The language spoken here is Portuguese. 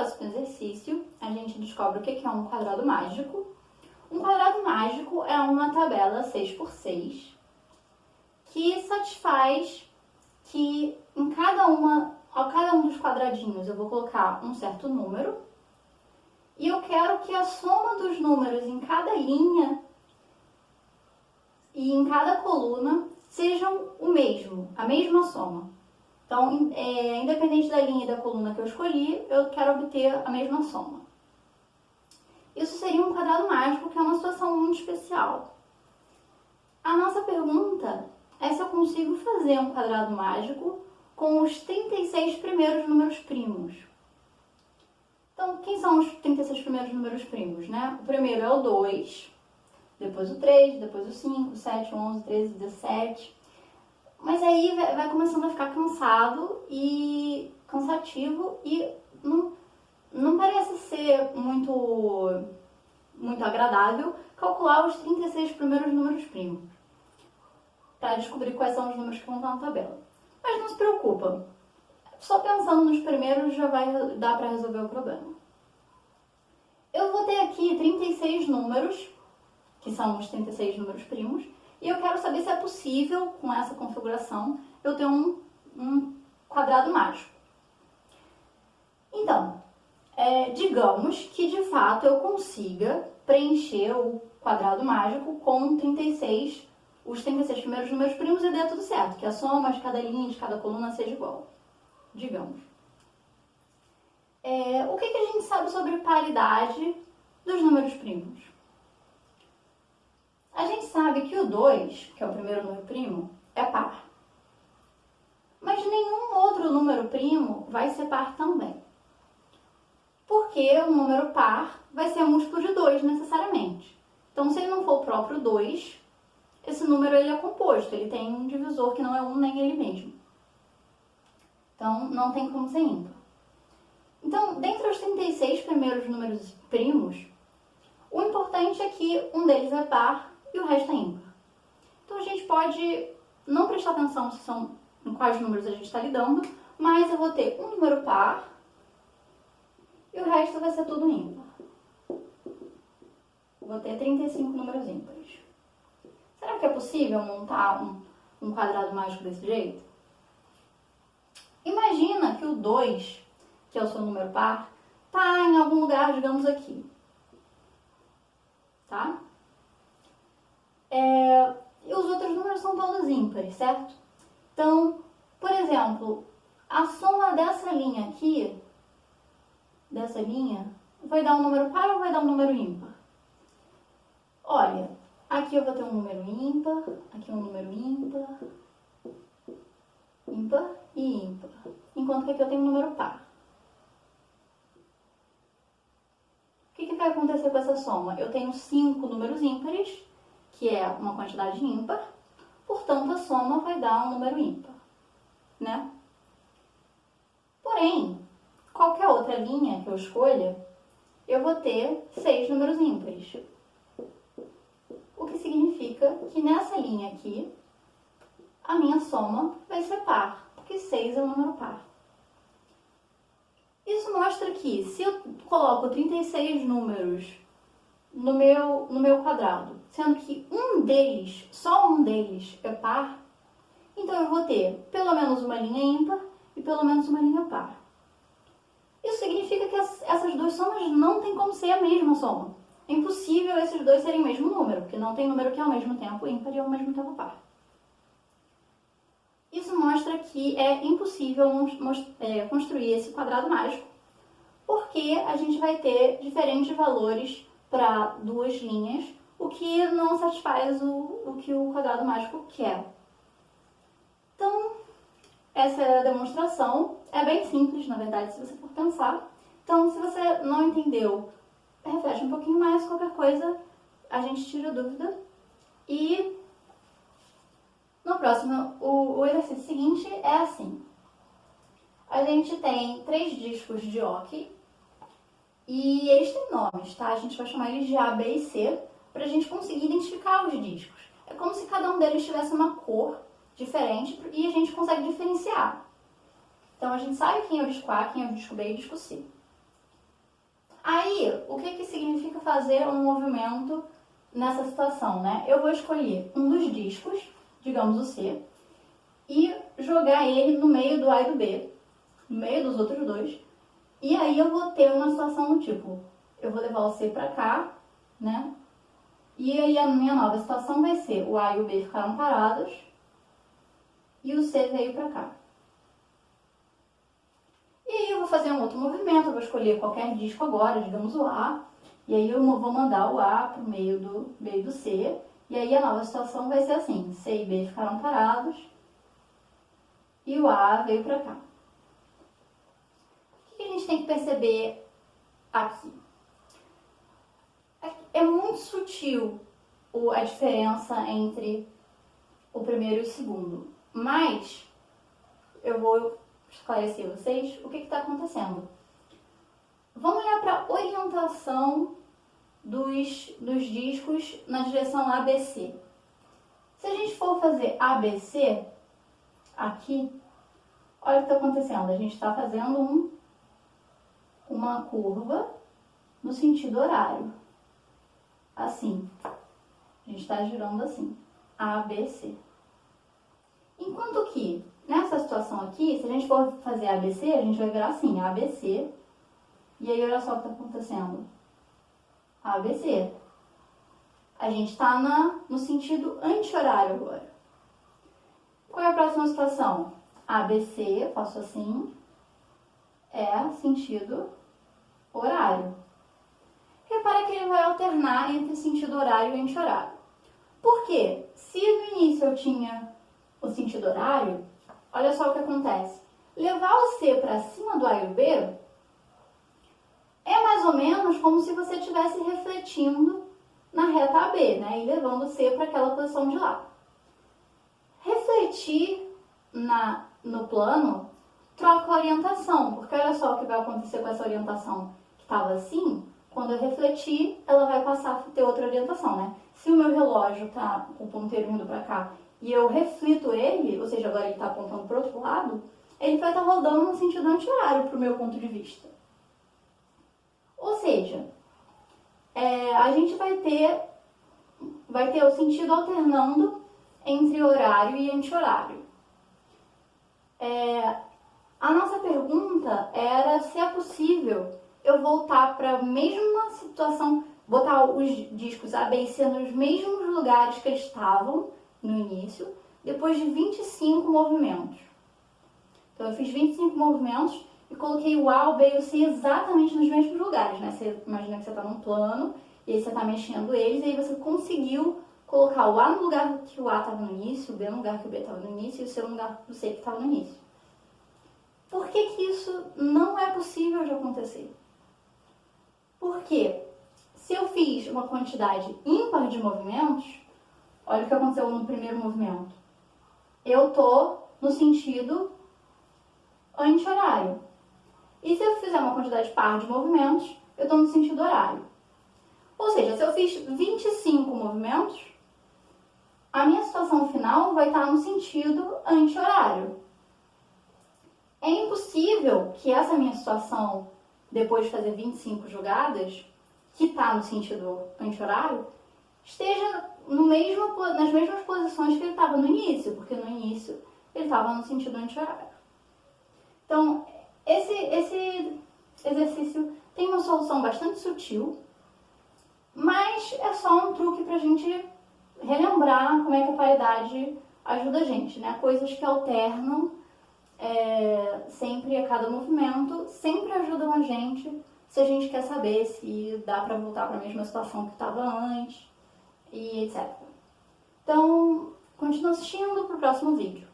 próximo exercício, a gente descobre o que é um quadrado mágico. Um quadrado mágico é uma tabela 6x6 que satisfaz que em cada um dos quadradinhos eu vou colocar um certo número e eu quero que a soma dos números em cada linha e em cada coluna sejam o mesmo, a mesma soma. Então, independente da linha e da coluna que eu escolhi, eu quero obter a mesma soma. Isso seria um quadrado mágico, que é uma situação muito especial. A nossa pergunta é se eu consigo fazer um quadrado mágico com os 36 primeiros números primos. Então, quem são os 36 primeiros números primos, né? O primeiro é o 2, depois o 3, depois o 5, o 7, o 11, 13, 17. Mas aí vai começando a ficar cansativo e não parece ser muito agradável calcular os 36 primeiros números primos para descobrir quais são os números que vão estar na tabela. Mas não se preocupa, só pensando nos primeiros já vai dar para resolver o problema. Eu vou ter aqui 36 números, que são os 36 números primos, e eu quero saber se é possível, com essa configuração, eu ter um quadrado mágico. Então, digamos que de fato eu consiga preencher o quadrado mágico com os 36 primeiros números primos e dê tudo certo, que a soma de cada linha, de cada coluna seja igual. Digamos. O que a gente sabe sobre paridade dos números primos? A gente sabe que o 2, que é o primeiro número primo, é par. Mas nenhum outro número primo vai ser par também. Porque o número par vai ser múltiplo de 2 necessariamente. Então, se ele não for o próprio 2, esse número ele é composto, ele tem um divisor que não é 1 nem ele mesmo. Então, não tem como ser ímpar. Então, dentre os 36 primeiros números primos, o importante é que um deles é par e o resto é ímpar. Então, a gente pode não prestar atenção em quais números a gente está lidando, mas eu vou ter um número par e o resto vai ser tudo ímpar. Vou ter 35 números ímpares. Será que é possível montar um quadrado mágico desse jeito? Imagina que o 2, que é o seu número par, está em algum lugar, digamos aqui. Tá? E os outros números são todos ímpares, certo? Então, por exemplo, a soma dessa linha aqui, vai dar um número par ou vai dar um número ímpar? Olha, aqui eu vou ter um número ímpar, aqui um número ímpar e ímpar, enquanto que aqui eu tenho um número par. O que vai acontecer com essa soma? Eu tenho 5 números ímpares, que é uma quantidade ímpar, portanto a soma vai dar um número ímpar, né? Porém, qualquer outra linha que eu escolha, eu vou ter 6 números ímpares. O que significa que nessa linha aqui, a minha soma vai ser par, porque 6 é um número par. Isso mostra que se eu coloco 36 números no meu quadrado, sendo que só um deles é par, então eu vou ter pelo menos uma linha ímpar e pelo menos uma linha par. Isso significa que essas duas somas não tem como ser a mesma soma. É impossível esses dois serem o mesmo número, porque não tem número que é ao mesmo tempo ímpar e ao mesmo tempo par. Isso mostra que é impossível construir esse quadrado mágico, porque a gente vai ter diferentes valores para duas linhas, o que não satisfaz o que o quadrado mágico quer. Então, essa é a demonstração. É bem simples, na verdade, se você for pensar. Então, se você não entendeu, reflete um pouquinho mais, qualquer coisa a gente tira dúvida. E no próximo, o exercício seguinte é assim. A gente tem 3 discos de hóquei e eles têm nomes, tá? A gente vai chamar eles de A, B e C para a gente conseguir identificar os discos. É como se cada um deles tivesse uma cor diferente e a gente consegue diferenciar. Então, a gente sabe quem é o disco A, quem é o disco B e o disco C. Aí, o que significa fazer um movimento nessa situação, né? Eu vou escolher um dos discos, digamos o C, e jogar ele no meio do A e do B, no meio dos outros dois. E aí eu vou ter uma situação do tipo, eu vou levar o C para cá, né? E aí a minha nova situação vai ser o A e o B ficaram parados e o C veio para cá. E aí eu vou fazer um outro movimento, eu vou escolher qualquer disco agora, digamos o A, e aí eu vou mandar o A para o meio do C, e aí a nova situação vai ser assim, C e B ficaram parados e o A veio para cá. O que a gente tem que perceber aqui? É muito sutil a diferença entre o primeiro e o segundo, mas eu vou esclarecer vocês o que está acontecendo. Vamos olhar para a orientação dos discos na direção ABC. Se a gente for fazer ABC aqui, olha o que está acontecendo. A gente está fazendo uma curva no sentido horário. Assim. A gente está girando assim. ABC. Enquanto que, nessa situação aqui, se a gente for fazer ABC, a gente vai virar assim, ABC. E aí, olha só o que está acontecendo. ABC. A gente está no sentido anti-horário agora. Qual é a próxima situação? ABC, faço assim, é sentido horário. Repara que ele vai alternar entre sentido horário e anti-horário. Por quê? Se no início eu tinha o sentido horário, olha só o que acontece. Levar o C para cima do A e o B é mais ou menos como se você estivesse refletindo na reta AB, né? E levando o C para aquela posição de lá. Refletir no plano troca a orientação, porque olha só o que vai acontecer com essa orientação que estava assim. Quando eu refletir, ela vai passar a ter outra orientação, né? Se o meu relógio está com o ponteiro indo para cá e eu reflito ele, ou seja, agora ele está apontando para o outro lado, ele vai estar rodando no sentido anti-horário para o meu ponto de vista. Ou seja, a gente vai ter o sentido alternando entre horário e anti-horário. A nossa pergunta era se é possível eu voltar para a mesma situação, botar os discos A, B e C nos mesmos lugares que eles estavam no início, depois de 25 movimentos. Então eu fiz 25 movimentos e coloquei o A, o B e o C exatamente nos mesmos lugares, né? Você imagina que você está num plano e aí você está mexendo eles e aí você conseguiu colocar o A no lugar que o A estava no início, o B no lugar que o B estava no início e o C no lugar do C que estava no início. Por que isso não é possível de acontecer? Porque se eu fiz uma quantidade ímpar de movimentos, olha o que aconteceu no primeiro movimento. Eu estou no sentido anti-horário. E se eu fizer uma quantidade par de movimentos, eu estou no sentido horário. Ou seja, se eu fiz 25 movimentos, a minha situação final vai estar no sentido anti-horário. É impossível que essa minha situação, depois de fazer 25 jogadas, que está no sentido anti-horário, esteja nas mesmas posições que ele estava no início, porque no início ele estava no sentido anti-horário. Então, esse exercício tem uma solução bastante sutil, mas é só um truque para a gente relembrar como é que a paridade ajuda a gente, né? Coisas que alternam sempre a cada movimento, sempre ajudam a gente se a gente quer saber se dá para voltar para a mesma situação que estava antes e etc. Então, continua assistindo para o próximo vídeo.